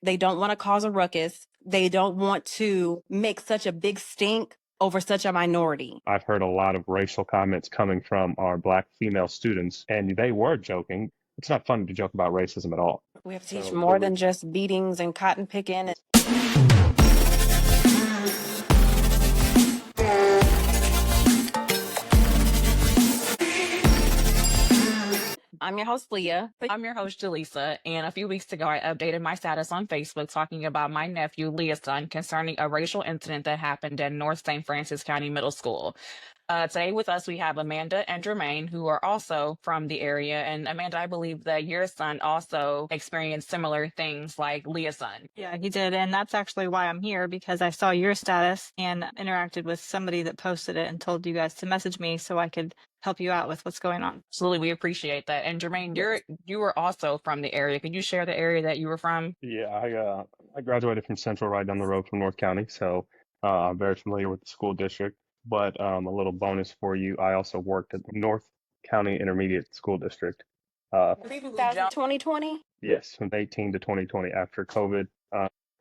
They don't want to cause a ruckus. They don't want to make such a big stink over such a minority. I've heard a lot of racial comments coming from our Black female students, and they were joking. It's not fun to joke about racism at all. We have to teach So more than just beatings and cotton picking. I'm your host, Leah. I'm your host, Jaleesa, and a few weeks ago, I updated my status on Facebook talking about my nephew, Leah's son, concerning a racial incident that happened at North St. Francis County Middle School. Today with us, we have Amanda and Jermaine, who are also from the area. And Amanda, I believe that your son also experienced similar things like Leah's son. Yeah, he did. And that's actually why I'm here, because I saw your status and interacted with somebody that posted it and told you guys to message me so I could help you out with what's going on. Absolutely, we appreciate that. And Jermaine, you were also from the area. Could you share the area that you were from? Yeah, I graduated from Central right down the road from North County, so I'm very familiar with the school district. But a little bonus for you, I also worked at the North County Intermediate School District. 2020? Yes, from 18 to 2020 after COVID.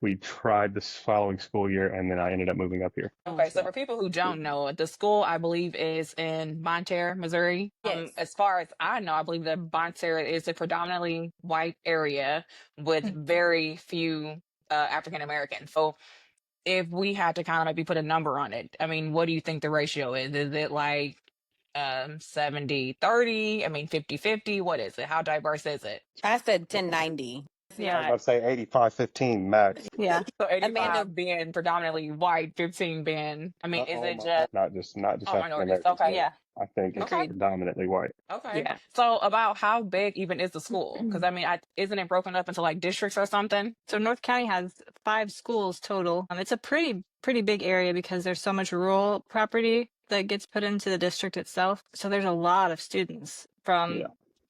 We tried this following school year, and then I ended up moving up here. Okay, so for people who don't know, the school, I believe, is in Bonne Terre, Missouri. Yes. As far as I know, I believe that Bonne Terre is a predominantly white area with very few African Americans. So if we had to kind of maybe put a number on it, I mean, what do you think the ratio is? Is it like 70-30? I mean, 50-50? What is it? How diverse is it? I said 1090. I was about to say 85-15 max. Yeah. So 85 Amanda- being predominantly white, 15 being, I mean, is it just not just African minorities? Americans? Okay. Yeah. I think it's Okay. predominantly white. Okay. Yeah. So about how big even is the school? Because I mean, isn't it broken up into like districts or something? So North County has 5 schools total. It's a pretty big area because there's so much rural property that gets put into the district itself. So there's a lot of students from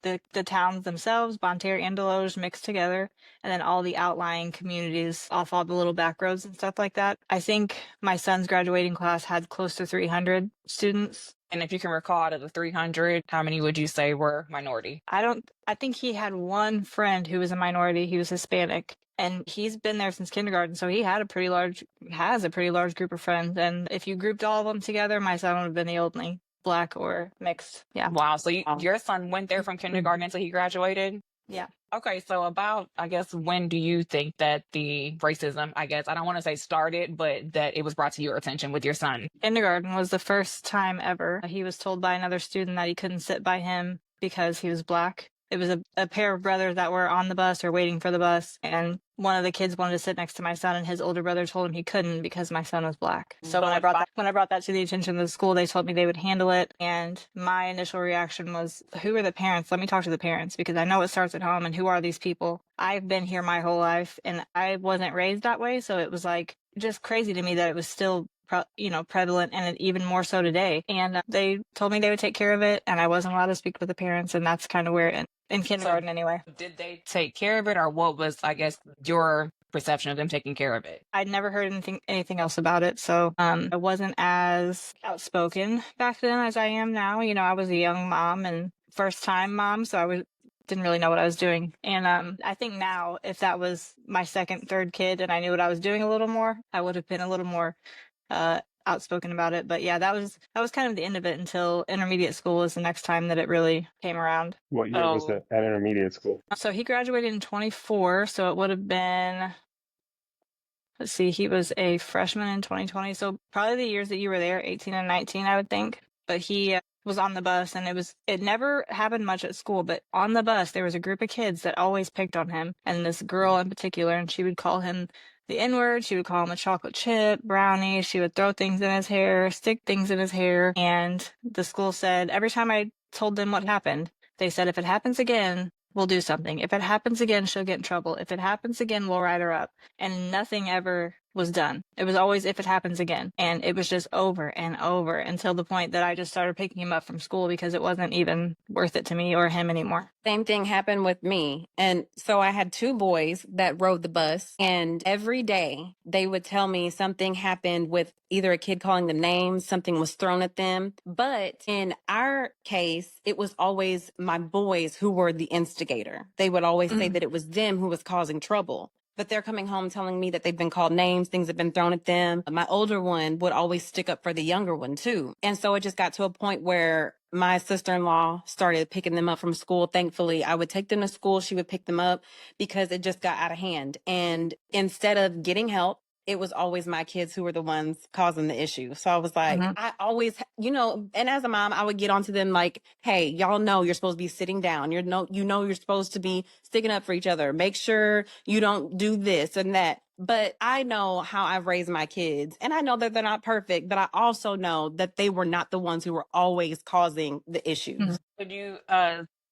the towns themselves, Bonne Terre and Deloge mixed together, and then all the outlying communities off all the little back roads and stuff like that. I think my son's graduating class had close to 300 students. And if you can recall, out of the 300, how many would you say were minority? I think he had one friend who was a minority. He was Hispanic, and he's been there since kindergarten. So he has a pretty large group of friends. And if you grouped all of them together, my son would have been the only Black or mixed. Yeah. Wow. So your son went there from kindergarten until he graduated? Yeah. Okay. So about, I guess, when do you think that the racism, I guess, I don't want to say started, but that it was brought to your attention with your son? Kindergarten was the first time ever. He was told by another student that he couldn't sit by him because he was Black. It was a pair of brothers that were on the bus or waiting for the bus, and one of the kids wanted to sit next to my son, and his older brother told him he couldn't because my son was Black. So when I brought that to the attention of the school, they told me they would handle it, and my initial reaction was, who are the parents? Let me talk to the parents, because I know it starts at home, and who are these people? I've been here my whole life, and I wasn't raised that way, so it was like just crazy to me that it was still prevalent, and even more so today. And they told me they would take care of it, and I wasn't allowed to speak with the parents, and that's kind of where it in kindergarten anyway. Did they take care of it, or what was, I guess, your perception of them taking care of it? I'd never heard anything else about it, so I wasn't as outspoken back then as I am now. I was a young mom and first time mom, so didn't really know what I was doing. And I think now, if that was my second, third kid and I knew what I was doing a little more, I would have been a little more outspoken about it. But yeah, that was kind of the end of it until intermediate school was the next time that it really came around. What year was that at intermediate school? So he graduated in 24, so it would have been, let's see, he was a freshman in 2020, so probably the years that you were there, 18 and 19, I would think. But he was on the bus, and it never happened much at school, but on the bus there was a group of kids that always picked on him, and this girl in particular, and she would call him the N-word. She would call him a chocolate chip, brownie. She would throw things in his hair, stick things in his hair. And the school said, every time I told them what happened, they said, if it happens again, we'll do something. If it happens again, she'll get in trouble. If it happens again, we'll write her up. And nothing ever was done. It was always, if it happens again. And it was just over and over until the point that I just started picking him up from school because it wasn't even worth it to me or him anymore. Same thing happened with me. And so I had 2 boys that rode the bus, and every day they would tell me something happened with either a kid calling them names, something was thrown at them. But in our case, it was always my boys who were the instigator. They would always say that it was them who was causing trouble. but they're coming home telling me that they've been called names, things have been thrown at them. My older one would always stick up for the younger one too. And so it just got to a point where my sister-in-law started picking them up from school. Thankfully, I would take them to school. She would pick them up because it just got out of hand. And instead of getting help, it was always my kids who were the ones causing the issue. So I was like, I always, and as a mom, I would get onto them like, hey, y'all know you're supposed to be sitting down. You're supposed to be sticking up for each other. Make sure you don't do this and that. But I know how I've raised my kids, and I know that they're not perfect, but I also know that they were not the ones who were always causing the issues. Would you,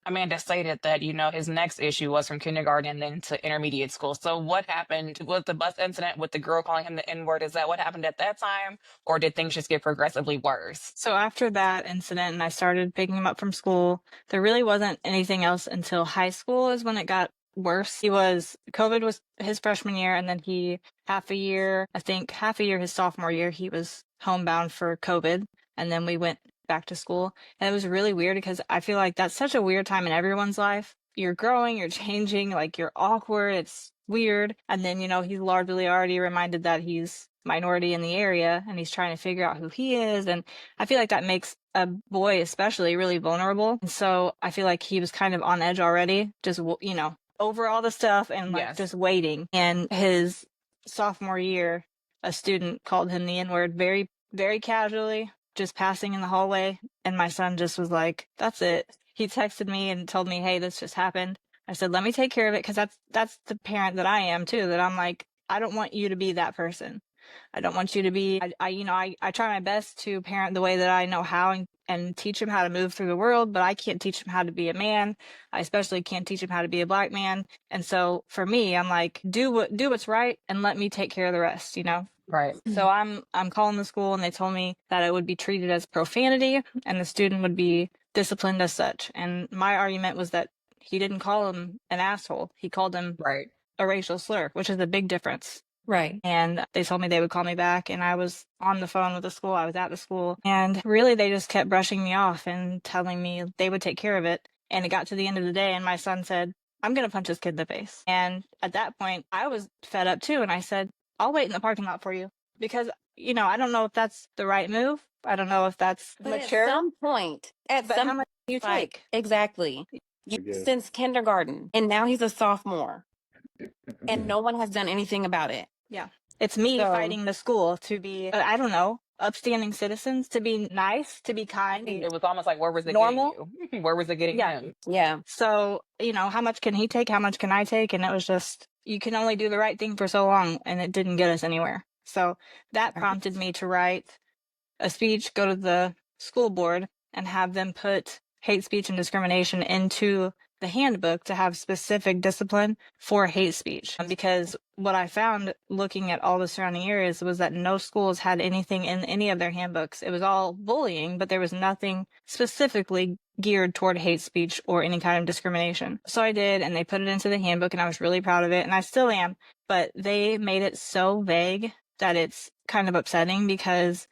Amanda stated that, his next issue was from kindergarten and then to intermediate school. So what happened with the bus incident with the girl calling him the N-word? Is that what happened at that time? Or did things just get progressively worse? So after that incident and I started picking him up from school, there really wasn't anything else until high school is when it got worse. COVID was his freshman year, and then half a year his sophomore year, he was homebound for COVID, and then we went back to school. And it was really weird because I feel like that's such a weird time in everyone's life. You're growing, you're changing, like you're awkward, it's weird. And then, he's largely already reminded that he's minority in the area and he's trying to figure out who he is. And I feel like that makes a boy especially really vulnerable. And so I feel like he was kind of on edge already, just, over all the stuff and just waiting. And his sophomore year, a student called him the N-word very, very casually, just passing in the hallway. And my son just was like, that's it. He texted me and told me, hey, this just happened. I said, let me take care of it. Cause that's the parent that I am too, that I'm like, I don't want you to be that person. I don't want you to be, I try my best to parent the way that I know how and teach him how to move through the world, but I can't teach him how to be a man. I especially can't teach him how to be a Black man. And so for me, I'm like, do what's right and let me take care of the rest, Right. So I'm calling the school and they told me that it would be treated as profanity and the student would be disciplined as such. And my argument was that he didn't call him an asshole. He called him a racial slur, which is a big difference. Right. And they told me they would call me back, and I was on the phone with the school. I was at the school, and really they just kept brushing me off and telling me they would take care of it. And it got to the end of the day and my son said, I'm going to punch this kid in the face. And at that point I was fed up too. And I said, I'll wait in the parking lot for you because, I don't know if that's the right move. I don't know if that's mature. At some point, how much do you take? Exactly. Since kindergarten, and now he's a sophomore, and no one has done anything about it. Yeah. It's me fighting the school to be, I don't know, upstanding citizens, to be nice, to be kind. It was almost like, where was it normal? getting you? Where was it getting him? Yeah. So, how much can he take? How much can I take? And it was just, you can only do the right thing for so long, and it didn't get us anywhere. So that prompted me to write a speech, go to the school board, and have them put hate speech and discrimination into the handbook to have specific discipline for hate speech. Because what I found looking at all the surrounding areas was that no schools had anything in any of their handbooks. It was all bullying, but there was nothing specifically geared toward hate speech or any kind of discrimination. So I did, and they put it into the handbook, and I was really proud of it, and I still am. But they made it so vague that it's kind of upsetting because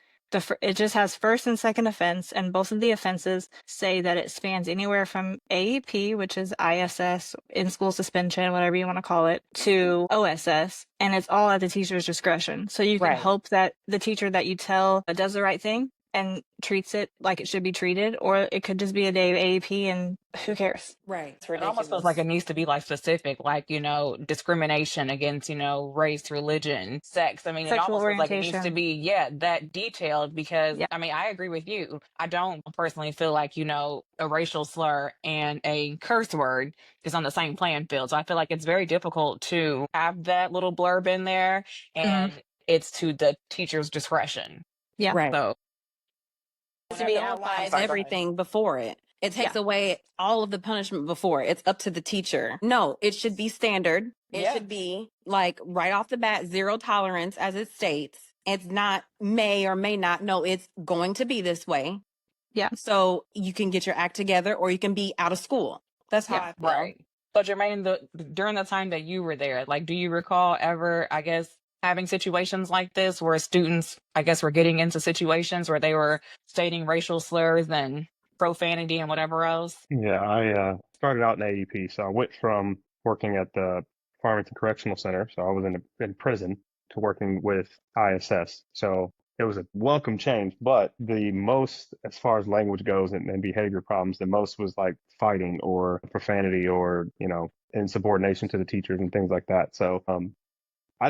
it just has first and second offense, and both of the offenses say that it spans anywhere from AEP, which is ISS, in-school suspension, whatever you want to call it, to OSS, and it's all at the teacher's discretion. So you can hope that the teacher that you tell does the right thing and treats it like it should be treated, or it could just be a day of AEP and who cares? Right. It's It ridiculous. almost feels like it needs to be like specific, like, discrimination against, race, religion, sex. I mean, it Sexual almost feels like it needs to orientation. be, that detailed because, Yeah. I mean, I agree with you. I don't personally feel like, a racial slur and a curse word is on the same playing field. So I feel like it's very difficult to have that little blurb in there and it's to the teacher's discretion. Yeah. Right. So To be outlined everything before it. It takes away all of the punishment before. It's up to the teacher. No, it should be standard. It should be like right off the bat, 0 tolerance as it states. It's not may or may not. No, it's going to be this way. Yeah. So you can get your act together or you can be out of school. That's how I feel. Right. But Jermaine, during the time that you were there, like, do you recall ever, I guess, having situations like this where students, I guess, were getting into situations where they were stating racial slurs and profanity and whatever else? Yeah, I started out in AEP, so I went from working at the Farmington Correctional Center. So I was in prison to working with ISS. So it was a welcome change, but the most, as far as language goes and behavior problems, the most was like fighting or profanity or, insubordination to the teachers and things like that. So, I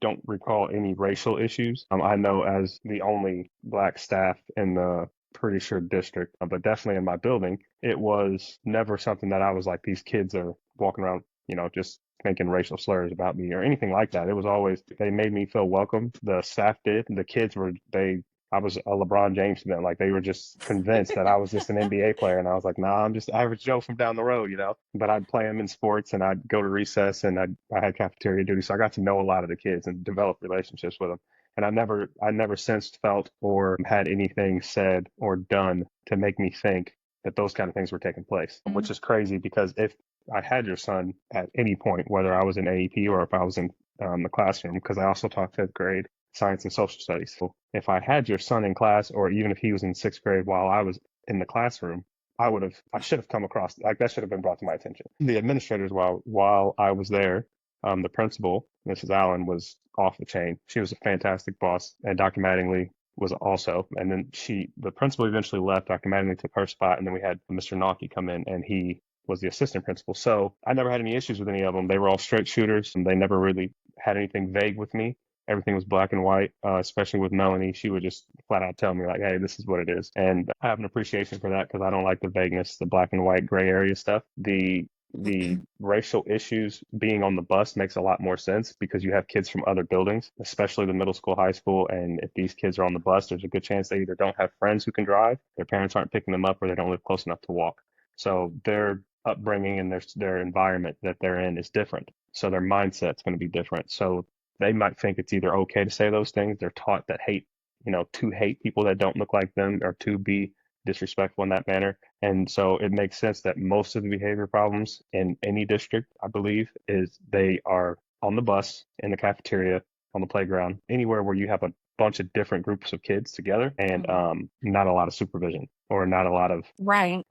don't recall any racial issues. I know as the only black staff in the pretty sure district, but definitely in my building, it was never something that I was like, these kids are walking around, just making racial slurs about me or anything like that. It was always, they made me feel welcome. The staff did. The kids were, I was a LeBron James to them. Like they were just convinced that I was just an NBA player. And I was like, nah, I'm just average Joe from down the road. But I'd play them in sports and I'd go to recess and I had cafeteria duty. So I got to know a lot of the kids and develop relationships with them. And I never since felt or had anything said or done to make me think that those kind of things were taking place, which is crazy because if I had your son at any point, whether I was in AEP or if I was in the classroom, because I also taught fifth grade science and social studies. So if I had your son in class, or even if he was in sixth grade while I was in the classroom, I should have come across, like that should have been brought to my attention. The administrators, while I was there, the principal, Mrs. Allen, was off the chain. She was a fantastic boss, and Dr. Mattingly was also. And then the principal eventually left. Dr. Mattingly took her spot, and then we had Mr. Naki come in, and he was the assistant principal. So I never had any issues with any of them. They were all straight shooters, and they never really had anything vague with me. Everything was black and white, especially with Melanie. She would just flat out tell me like, hey, this is what it is. And I have an appreciation for that because I don't like the vagueness, the black and white gray area stuff. The racial issues being on the bus makes a lot more sense because you have kids from other buildings, especially the middle school, high school. And if these kids are on the bus, there's a good chance they either don't have friends who can drive, their parents aren't picking them up, or they don't live close enough to walk. So their upbringing and their environment that they're in is different. So their mindset's going to be different. So they might think it's either okay to say those things. They're taught that to hate people that don't look like them or to be disrespectful in that manner. And so it makes sense that most of the behavior problems in any district, I believe, is they are on the bus, in the cafeteria, on the playground, anywhere where you have a bunch of different groups of kids together and not a lot of supervision or not a lot of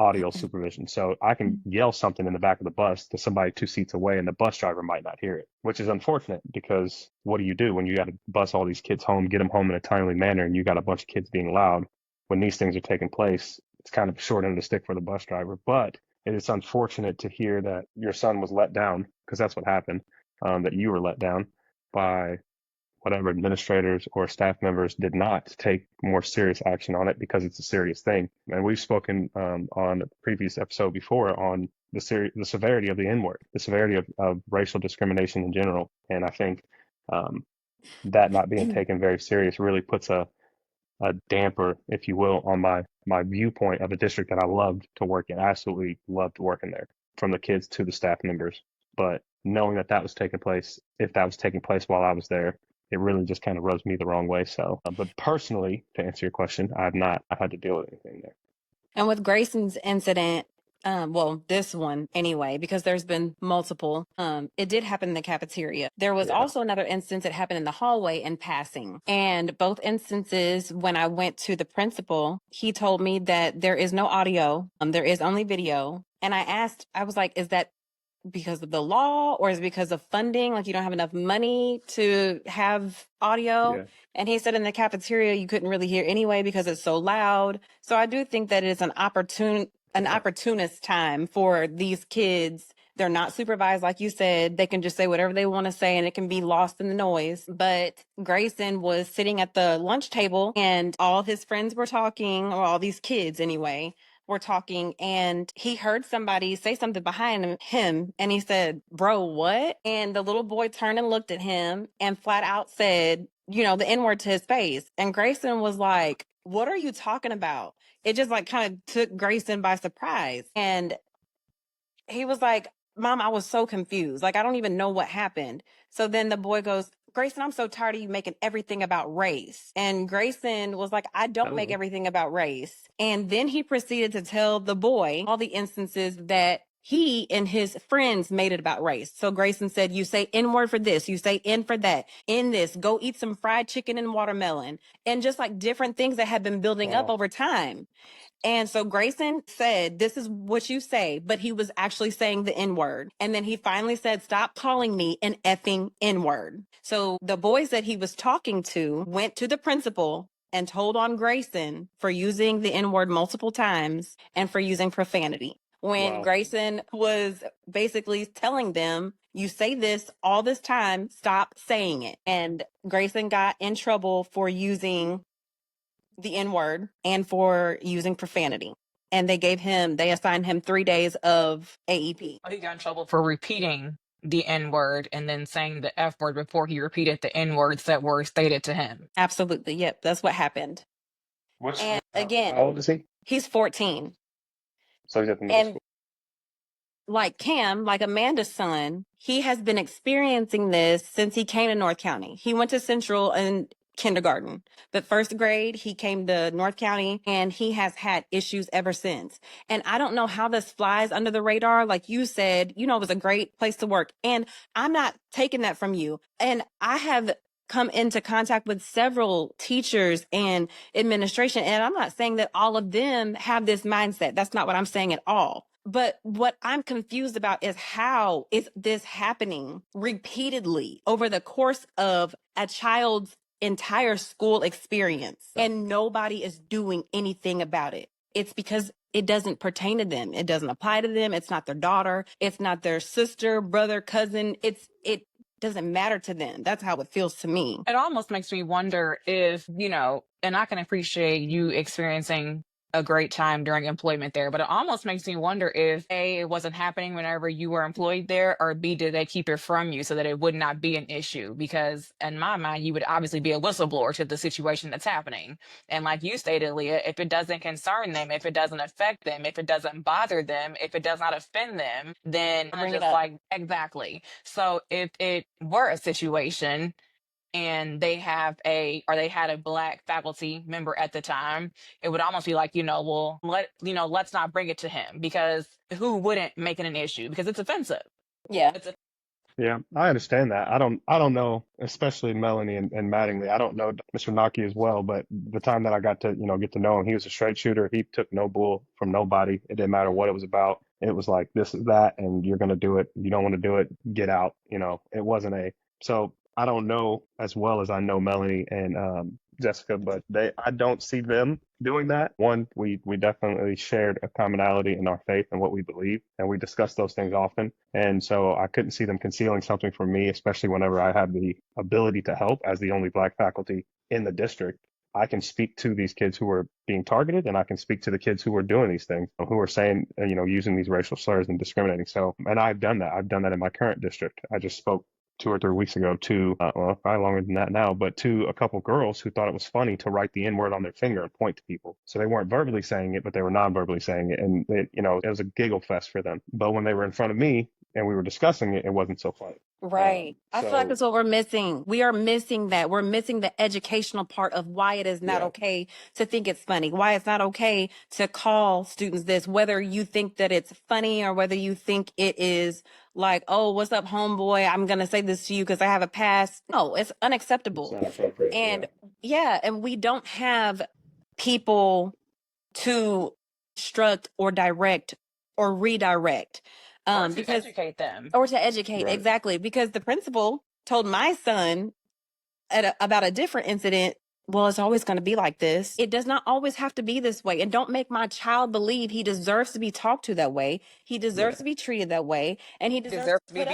audio supervision. So I can yell something in the back of the bus to somebody 2 seats away and the bus driver might not hear it, which is unfortunate because what do you do when you got to bus all these kids home, get them home in a timely manner, and you got a bunch of kids being loud when these things are taking place? It's kind of short end of the stick for the bus driver, but it is unfortunate to hear that your son was let down, because that's what happened, that you were let down by whatever administrators or staff members did not take more serious action on it, because it's a serious thing. And we've spoken on a previous episode before on the severity of the N-word, the severity of racial discrimination in general. And I think that not being taken very serious really puts a damper, if you will, on my viewpoint of a district that I loved to work in. I absolutely loved working there, from the kids to the staff members. But knowing that was taking place, if that was taking place while I was there, it really just kind of rubs me the wrong way. So, but personally, to answer your question, I had to deal with anything there. And with Graysons Incident, this one anyway, because there's been multiple, it did happen in the cafeteria. There was also another instance that happened in the hallway in passing. And both instances, when I went to the principal, he told me that there is no audio, there is only video. And I was like, is that because of the law, or is it because of funding? Like, you don't have enough money to have audio? Yeah. And he said in the cafeteria, you couldn't really hear anyway because it's so loud. So I do think that it is an opportunist time for these kids. They're not supervised, like you said. They can just say whatever they want to say, and it can be lost in the noise. But Grayson was sitting at the lunch table, and all his friends were talking, or all these kids anyway, were talking, and he heard somebody say something behind him, and he said, "Bro, what?" And the little boy turned and looked at him and flat out said, the N-word to his face. And Grayson was like, "What are you talking about?" It just like kind of took Grayson by surprise. And he was like, "Mom, I was so confused. Like, I don't even know what happened." So then the boy goes, "Grayson, I'm so tired of you making everything about race." And Grayson was like, "I don't make everything about race." And then he proceeded to tell the boy all the instances that he and his friends made it about race. So Grayson said, you say N word for this, you say N for that, in this, go eat some fried chicken and watermelon, and just like different things that had been building up over time. And so Grayson said, this is what you say, but he was actually saying the N word. And then he finally said, stop calling me an effing N word. So the boys that he was talking to went to the principal and told on Grayson for using the N word multiple times and for using profanity. When Grayson was basically telling them, you say this all this time, stop saying it. And Grayson got in trouble for using the N word and for using profanity. And they assigned him 3 days of AEP. He got in trouble for repeating the N word and then saying the F word before he repeated the N words that were stated to him. Absolutely. Yep. That's what happened. And again, how old is he? he's 14. So he's at the middle school. Like Cam, like Amanda's son, he has been experiencing this since he came to North County. He went to Central in kindergarten, but first grade, he came to North County and he has had issues ever since. And I don't know how this flies under the radar. Like you said, it was a great place to work. And I'm not taking that from you. And I have come into contact with several teachers and administration. And I'm not saying that all of them have this mindset. That's not what I'm saying at all. But what I'm confused about is how is this happening repeatedly over the course of a child's entire school experience and nobody is doing anything about it. It's because it doesn't pertain to them. It doesn't apply to them. It's not their daughter. It's not their sister, brother, cousin. It doesn't matter to them. That's how it feels to me. It almost makes me wonder if, and I can appreciate you experiencing a great time during employment there, but it almost makes me wonder if A, it wasn't happening whenever you were employed there, or B, did they keep it from you so that it would not be an issue? Because in my mind, you would obviously be a whistleblower to the situation that's happening. And like you stated, Leah, if it doesn't concern them, if it doesn't affect them, if it doesn't bother them, if it does not offend them, then I'm just like, exactly. So if it were a situation and they had a Black faculty member at the time, it would almost be like, let's not bring it to him, because who wouldn't make it an issue? Because it's offensive. Yeah. Yeah, I understand that. I don't know, especially Melanie and Mattingly. I don't know Mr. Naki as well, but the time that I got to, get to know him, he was a straight shooter. He took no bull from nobody. It didn't matter what it was about. It was like, this is that, and you're going to do it. You don't want to do it, get out. It wasn't so I don't know as well as I know Melanie and Jessica, but I don't see them doing that. One, we definitely shared a commonality in our faith and what we believe, and we discuss those things often. And so I couldn't see them concealing something from me, especially whenever I had the ability to help as the only Black faculty in the district. I can speak to these kids who are being targeted, and I can speak to the kids who are doing these things, who are saying, using these racial slurs and discriminating. So, and I've done that. I've done that in my current district. I just spoke 2 or 3 weeks ago to, probably longer than that now, but to a couple girls who thought it was funny to write the N word on their finger and point to people. So they weren't verbally saying it, but they were non-verbally saying it. And it was a giggle fest for them. But when they were in front of me and we were discussing it, it wasn't so funny. Right. I feel like that's what we're missing. We are missing that. We're missing the educational part of why it is not okay to think it's funny, why it's not okay to call students this, whether you think that it's funny or whether you think it is like, oh, what's up, homeboy? I'm going to say this to you because I have a past. No, it's unacceptable. It's not appropriate. And and we don't have people to instruct or direct or redirect. Or to educate them. Or to educate, right. Exactly. Because the principal told my son about a different incident, well, it's always going to be like this. It does not always have to be this way. And don't make my child believe he deserves to be talked to that way. He deserves to be treated that way. And he deserves to be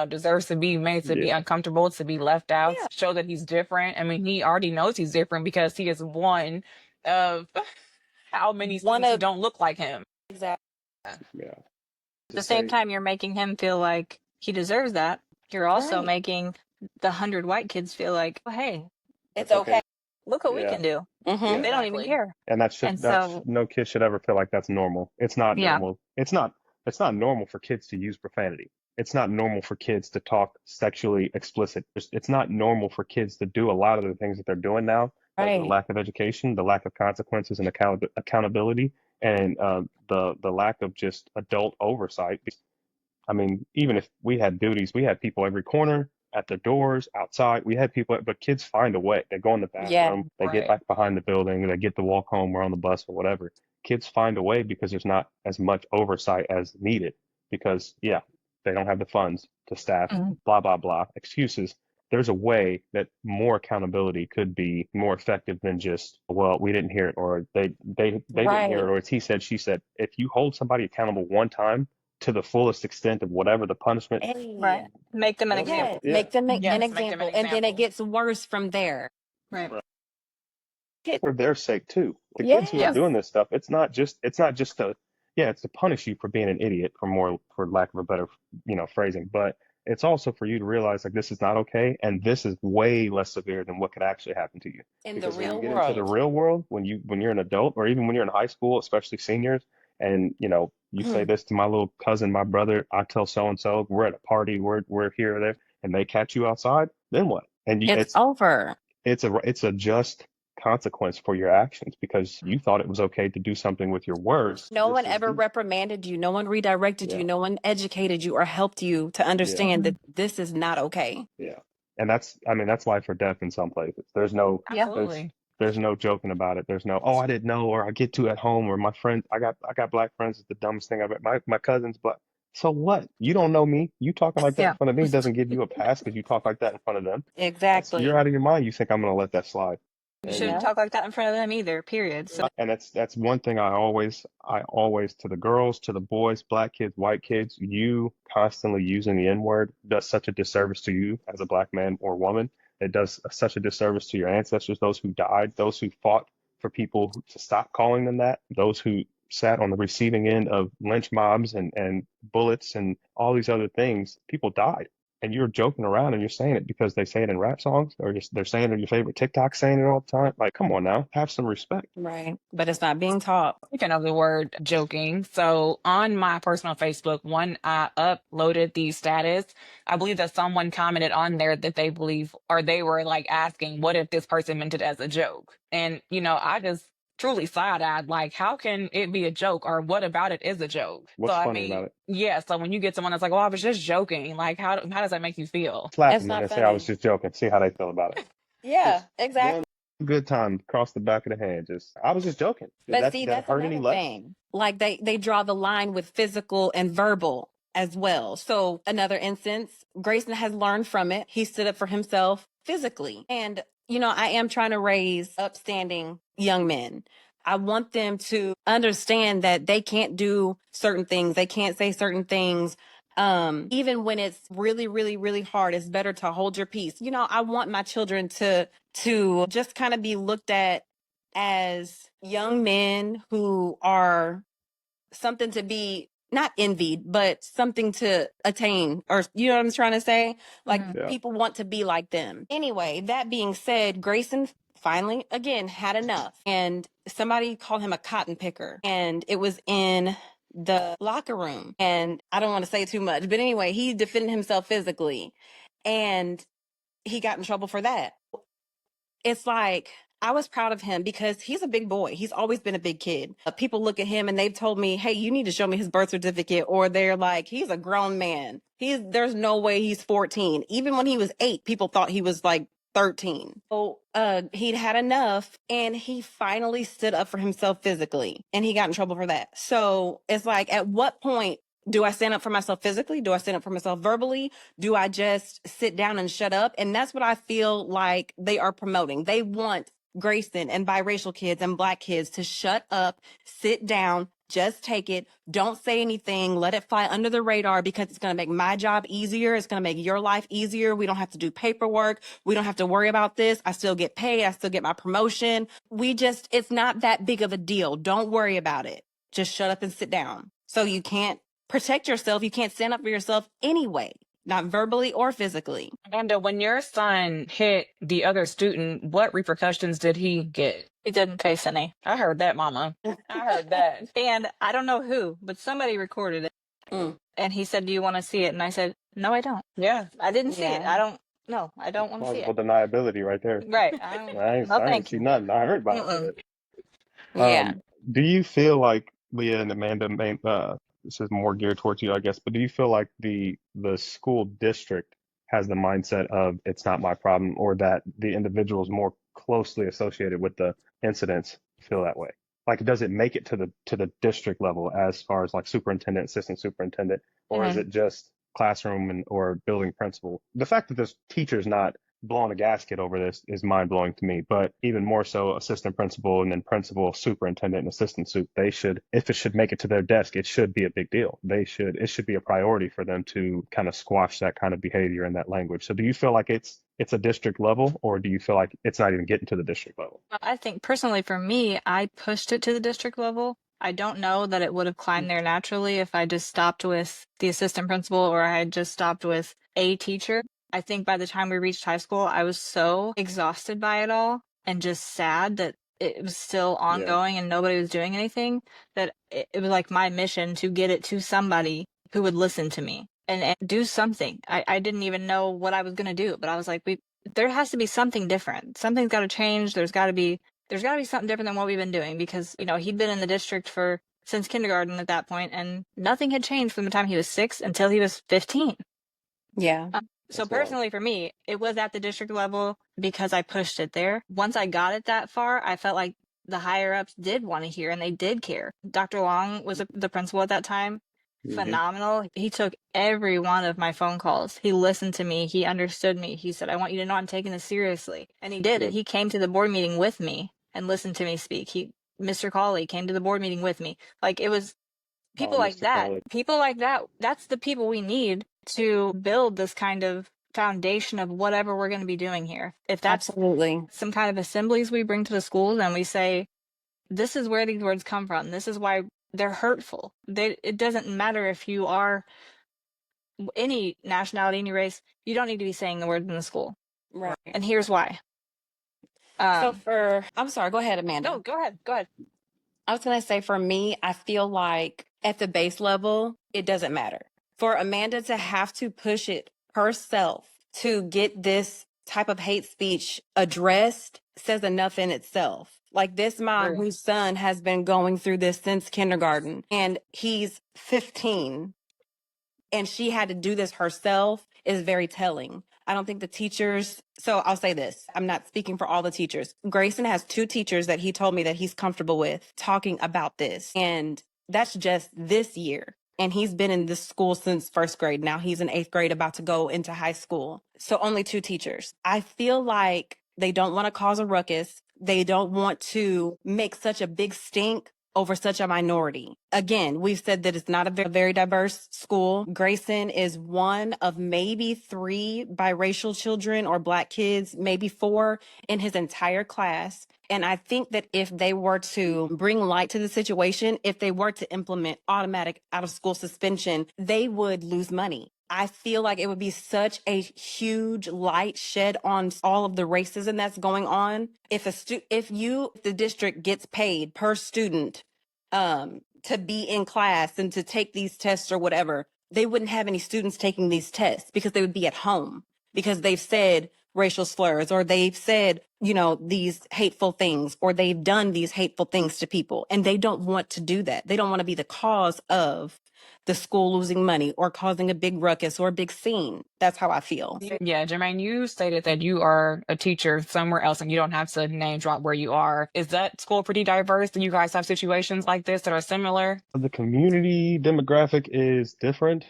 deserves to be made to be uncomfortable, to be left out, show that he's different. I mean, he already knows he's different because he is one of how many students who don't look like him. Exactly. Yeah. At the same time, you're making him feel like he deserves that. You're also making the 100 white kids feel like, oh, hey, it's okay. Look what we can do. Mm-hmm. They don't even care. And no kid should ever feel like that's normal. It's not normal. It's not normal for kids to use profanity. It's not normal for kids to talk sexually explicit. It's not normal for kids to do a lot of the things that they're doing now. Right. The lack of education, the lack of consequences and accountability. and the lack of just adult oversight. I mean, even if we had duties, we had people every corner, at their doors, outside. We had people, but kids find a way. They go in the Yeah. bathroom, they get Right. back behind the building, they get to walk home or on the bus or whatever. Kids find a way because there's not as much oversight as needed because, yeah, they don't have the funds to staff, Mhm. blah, blah, blah, excuses. There's a way that more accountability could be more effective than just, well, we didn't hear it or they didn't hear it Right. or it's he said, she said. If you hold somebody accountable one time, to the fullest extent of whatever the punishment. Right. Hey. Make them an Yes. example. Yes. Make them an Yes, make them an example. And then it example. gets worse from there. Right. For their sake too. The kids who are Yes. doing this stuff, it's not just to yeah, it's to punish you for being an idiot for lack of a better, phrasing, but it's also for you to realize like this is not okay and this is way less severe than what could actually happen to you. In the Because when real you get into the world. real world, when you're an adult or even when you're in high school, especially seniors, and you say this to my little cousin, my brother, I tell so and so, we're at a party, we're here or there, and they catch you outside, then what? And It's over. it's a just consequence for your actions because you thought it was okay to do something with your words. No one This is ever reprimanded you. No one redirected you. yeah, No one educated you or helped you to yeah, understand that this is not okay. yeah. And that's life or death in some places. Yeah. There's Absolutely. there's no joking about it. There's no, oh, I didn't know, or I get to at home, or my friend, I got black friends. It's the dumbest thing I've ever. My cousin's black. So what? You don't know me. You talking like that in Yeah. front of me doesn't give you a pass because you talk like that in front of them. You're Exactly. out of your mind. You think I'm gonna let that slide? You And shouldn't Yeah. talk like that in front of them either, period. So and that's one thing I always to the girls, to the boys, black kids, white kids, you constantly using the N-word does such a disservice to you as a black man or woman. It does such a disservice to your ancestors, those who died, those who fought for people to stop calling them that, those who sat on the receiving end of lynch mobs and bullets and all these other things. People died. And you're joking around and you're saying it because they say it in rap songs or they're saying it in your favorite TikTok saying it all the time. Like, come on now, have some respect. Right. But it's not being taught. Speaking of the word joking, so on my personal Facebook, when I uploaded the status, I believe that someone commented on there that they believe, or they were like asking, what if this person meant it as a joke? And, I just truly side-eyed, like, how can it be a joke, or what about it is a joke? So, What's I funny mean, about it? yeah, so when you get someone that's like, oh, I was just joking, like, how does that make you feel? Slap It's them and not then say I was funny. just joking. See how they feel about it. Yeah, Just exactly. one good time across the back of the hand. Just I was just joking. Did But that see, did that that's hurt any another less? thing. Like they draw the line with physical and verbal as well. So another instance, Grayson has learned from it. He stood up for himself physically. And I am trying to raise upstanding young men. I want them to understand that they can't do certain things. They can't say certain things. Even when it's really, really, really hard, it's better to hold your peace. I want my children to just kind of be looked at as young men who are something to be not envied, but something to attain, or you know what I'm trying to say? Like mhm. Yeah. people want to be like them. Anyway, that being said, Grayson finally again had enough, and somebody called him a cotton picker, and it was in the locker room. And I don't want to say too much, but anyway, he defended himself physically, and he got in trouble for that. It's like I was proud of him because he's a big boy. He's always been a big kid. People look at him and they've told me, "Hey, you need to show me his birth certificate," or they're like, "He's a grown man. There's no way he's 14." Even when he was 8, people thought he was like 13. So he'd had enough and he finally stood up for himself physically and he got in trouble for that. So it's like, at what point do I stand up for myself physically? Do I stand up for myself verbally? Do I just sit down and shut up? And that's what I feel like they are promoting. They want Grayson and biracial kids and black kids to shut up, sit down, just take it. Don't say anything. Let it fly under the radar because it's going to make my job easier. It's going to make your life easier. We don't have to do paperwork. We don't have to worry about this. I still get paid. I still get my promotion. It's not that big of a deal. Don't worry about it. Just shut up and sit down. So you can't protect yourself. You can't stand up for yourself anyway, not verbally or physically. Amanda, when your son hit the other student, what repercussions did he get? He didn't face any. I heard that, Mama. I heard that. And I don't know who, but somebody recorded it. Mm. And he said, "Do you want to see it?" And I said, "No, I don't. Yeah. I didn't see it. Yeah. I don't. No, I don't want to see Plausible it." deniability right there. Right. I No, ain't thank see you. nothing. I heard about Mm-mm. it. Yeah. Do you feel like Leah and Amanda this is more geared towards you, I guess, but do you feel like the school district has the mindset of it's not my problem, or that the individuals more closely associated with the incidents feel that way? Like, does it make it to the district level as far as like superintendent, assistant superintendent, or is Mhm. it just classroom and or building principal? The fact that this teacher's not blowing a gasket over this is mind blowing to me. But even more so, assistant principal and then principal, superintendent, and assistant soup, they should, if it should make it to their desk, it should be a big deal. It should be a priority for them to kind of squash that kind of behavior and that language. So do you feel like it's a district level, or do you feel like it's not even getting to the district level? I think personally for me, I pushed it to the district level. I don't know that it would have climbed there naturally if I just stopped with the assistant principal or I had just stopped with a teacher. I think by the time we reached high school, I was so exhausted by it all and just sad that it was still Yeah, ongoing and nobody was doing anything, that it was like my mission to get it to somebody who would listen to me and do something. I didn't even know what I was going to do, but I was like, there has to be something different. Something's got to change. There's got to be something different than what we've been doing because, he'd been in the district since kindergarten at that point and nothing had changed from the time he was 6 until he was 15. Yeah. So that's wild. personally for me, it was at the district level because I pushed it there. Once I got it that far, I felt like the higher ups did want to hear and they did care. Dr. Long was the principal at that time. Hmm. Phenomenal. He took every one of my phone calls. He listened to me. He understood me. He said, I want you to know I'm taking this seriously. And he did. And Good. he came to the board meeting with me and listened to me speak. Mr. Cawley came to the board meeting with me. Like it was Oh, people like Mr. that. Colley. People like that. That's the people we need to build this kind of foundation of whatever we're going to be doing here. If that's Absolutely. some kind of assemblies we bring to the schools and we say, this is where these words come from. This is why they're hurtful. It doesn't matter if you are any nationality, any race, you don't need to be saying the words in the school. Right. And here's why. So I'm sorry, go ahead, Amanda. No, go ahead. Go ahead. I was going to say for me, I feel like at the base level, it doesn't matter. For Amanda to have to push it herself to get this type of hate speech addressed says enough in itself. Like this mom Agree. whose son has been going through this since kindergarten and he's 15 and she had to do this herself is very telling. I don't think the teachers, so I'll say this. I'm not speaking for all the teachers. Grayson has 2 teachers that he told me that he's comfortable with talking about this. And that's just this year. And he's been in this school since first grade. Now he's in 8th grade, about to go into high school. So only 2 teachers. I feel like they don't want to cause a ruckus. They don't want to make such a big stink over such a minority. Again, we've said that it's not a very diverse school. Grayson is one of maybe 3 biracial children or Black kids, maybe 4 in his entire class. And I think that if they were to bring light to the situation, if they were to implement automatic out of school suspension, they would lose money. I feel like it would be such a huge light shed on all of the racism that's going on. If the district gets paid per student to be in class and to take these tests or whatever, they wouldn't have any students taking these tests because they would be at home because they've said racial slurs or they've said, these hateful things or they've done these hateful things to people. And they don't want to do that. They don't want to be the cause of the school losing money or causing a big ruckus or a big scene. That's how I feel. Yeah, Jermaine, you stated that you are a teacher somewhere else and you don't have to name drop where you are. Is that school pretty diverse? Do you guys have situations like this that are similar? The community demographic is different.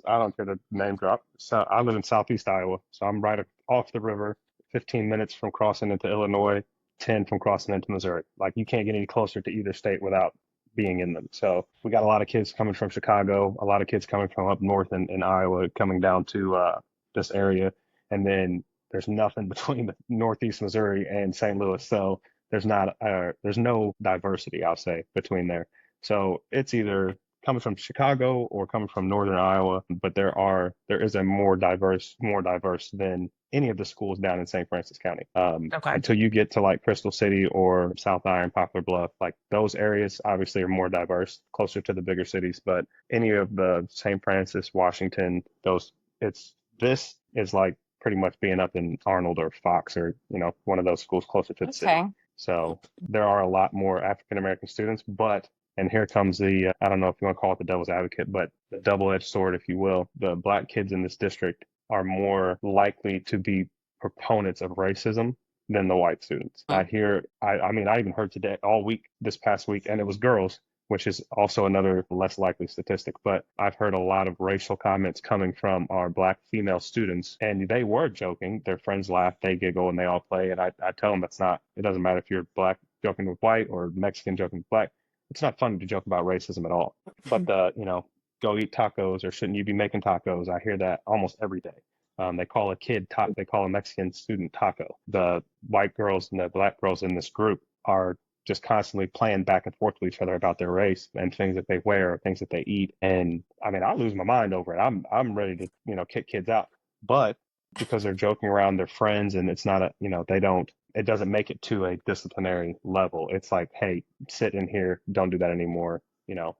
I don't care to name drop. So I live in Southeast Iowa, so I'm right off the river, 15 minutes from crossing into Illinois, 10 from crossing into Missouri. Like you can't get any closer to either state without being in them. So we got a lot of kids coming from Chicago, a lot of kids coming from up north in Iowa, coming down to this area. And then there's nothing between the Northeast Missouri and St. Louis. So there's no diversity, I'll say, between there. So it's either coming from Chicago or coming from northern Iowa, but there is a more diverse than any of the schools down in St. Francis County. Okay. Until you get to like Crystal City or South Iron, Poplar Bluff, like those areas obviously are more diverse, closer to the bigger cities. But any of the St. Francis, Washington, this is like pretty much being up in Arnold or Fox or one of those schools closer to the city. Okay. So there are a lot more African American students, but, and here comes the, I don't know if you want to call it the devil's advocate, but the double-edged sword, if you will. The black kids in this district are more likely to be proponents of racism than the white students. I mean, I even heard today, all week, this past week, and it was girls, which is also another less likely statistic. But I've heard a lot of racial comments coming from our black female students, and they were joking. Their friends laugh, they giggle, and they all play. And I tell them it doesn't matter if you're black joking with white or Mexican joking with black. It's not funny to joke about racism at all. But go eat tacos, or shouldn't you be making tacos? I hear that almost every day. They call a Mexican student taco. The white girls and the black girls in this group are just constantly playing back and forth with each other about their race and things that they wear or things that they eat. And I mean, I lose my mind over it. I'm ready to, kick kids out. But because they're joking around their friends, and it's not it doesn't make it to a disciplinary level. It's like, hey, sit in here, don't do that anymore,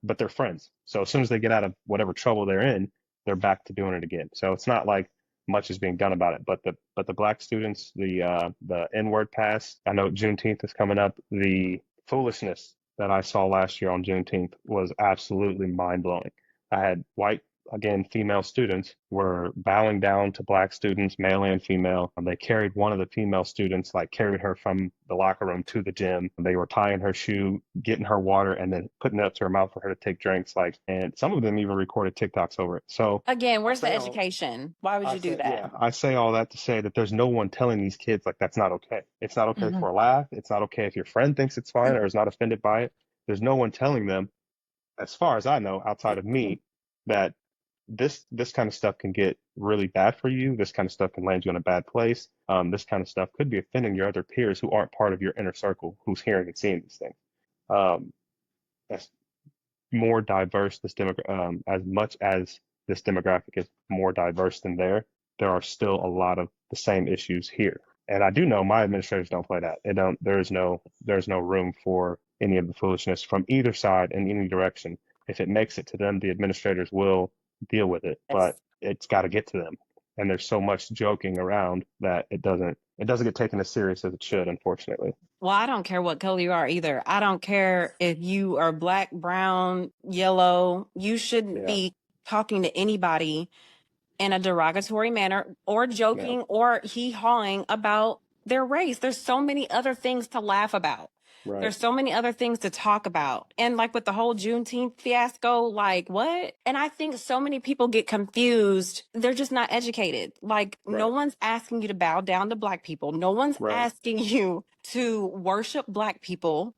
but they're friends. So as soon as they get out of whatever trouble they're in, they're back to doing it again. So it's not like much is being done about it. But the black students, the N-word pass. I know Juneteenth is coming up. The foolishness that I saw last year on Juneteenth was absolutely mind blowing. I had white, again, female students were bowing down to black students, male and female. And they carried one of the female students, like carried her from the locker room to the gym. They were tying her shoe, getting her water, and then putting it up to her mouth for her to take drinks. And some of them even recorded TikToks over it. So again, where's the education? Why would you do that? Yeah, I say all that to say that there's no one telling these kids like that's not okay. It's not okay for a laugh. It's not okay if your friend thinks it's fine or is not offended by it. There's no one telling them, as far as I know, outside of me, that this kind of stuff can get really bad for you. This kind of stuff can land you in a bad place. This kind of stuff could be offending your other peers who aren't part of your inner circle, who's hearing and seeing these things. That's more diverse. As much as this demographic is more diverse than there are still a lot of the same issues here. And I do know my administrators don't play that. There's no room for any of the foolishness from either side in any direction. If it makes it to them, the administrators will deal with it, but it's got to get to them. And there's so much joking around that it doesn't get taken as serious as it should, unfortunately. Well, I don't care what color you are either. I don't care if you are black, brown, yellow. You shouldn't be talking to anybody in a derogatory manner or joking or hee-hawing about their race. There's so many other things to laugh about. Right. There's so many other things to talk about. And like with the whole Juneteenth fiasco, like what? And I think so many people get confused. They're just not educated. Like no one's asking you to bow down to black people. No one's asking you to worship black people.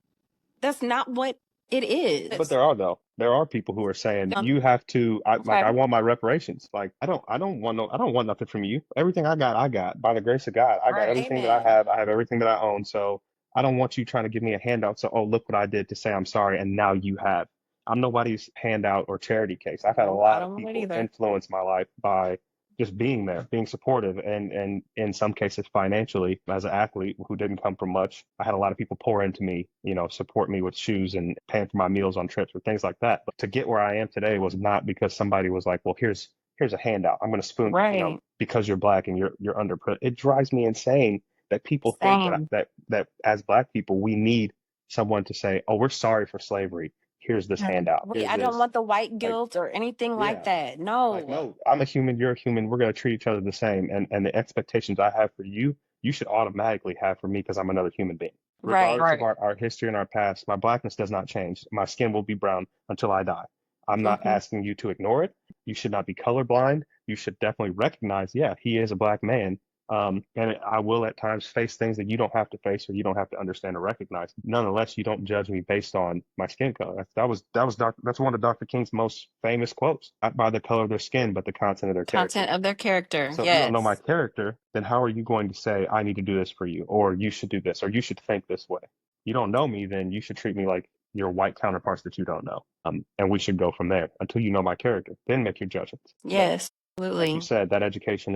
That's not what it is. But there are people who are saying you have to. I want my reparations. Like I don't want nothing from you. Everything I got by the grace of God. I got everything that I have. I have everything that I own. So I don't want you trying to give me a handout. So, oh, look what I did to say I'm sorry, and now you have. I'm nobody's handout or charity case. I've had a lot of people influence my life by just being there, being supportive, and in some cases financially. As an athlete who didn't come from much, I had a lot of people pour into me, support me with shoes and paying for my meals on trips or things like that. But to get where I am today was not because somebody was like, well, here's a handout. I'm going to spoon, because you're black and you're underput. It drives me insane that people think that as black people, we need someone to say, oh, we're sorry for slavery. Here's this handout. I don't want the white guilt or anything like that. No. No, I'm a human, you're a human. We're going to treat each other the same. And the expectations I have for you, you should automatically have for me because I'm another human being. Regardless of our history and our past, my blackness does not change. My skin will be brown until I die. I'm not asking you to ignore it. You should not be colorblind. You should definitely recognize, he is a black man. And I will at times face things that you don't have to face or you don't have to understand or recognize. Nonetheless, you don't judge me based on my skin color. That's one of Dr. King's most famous quotes. Not by the color of their skin, but the content of their character. Content of their character. So if you don't know my character, then how are you going to say I need to do this for you, or you should do this, or you should think this way? You don't know me, then you should treat me like your white counterparts that you don't know. And we should go from there until you know my character. Then make your judgments. Yes, absolutely. Like you said, that education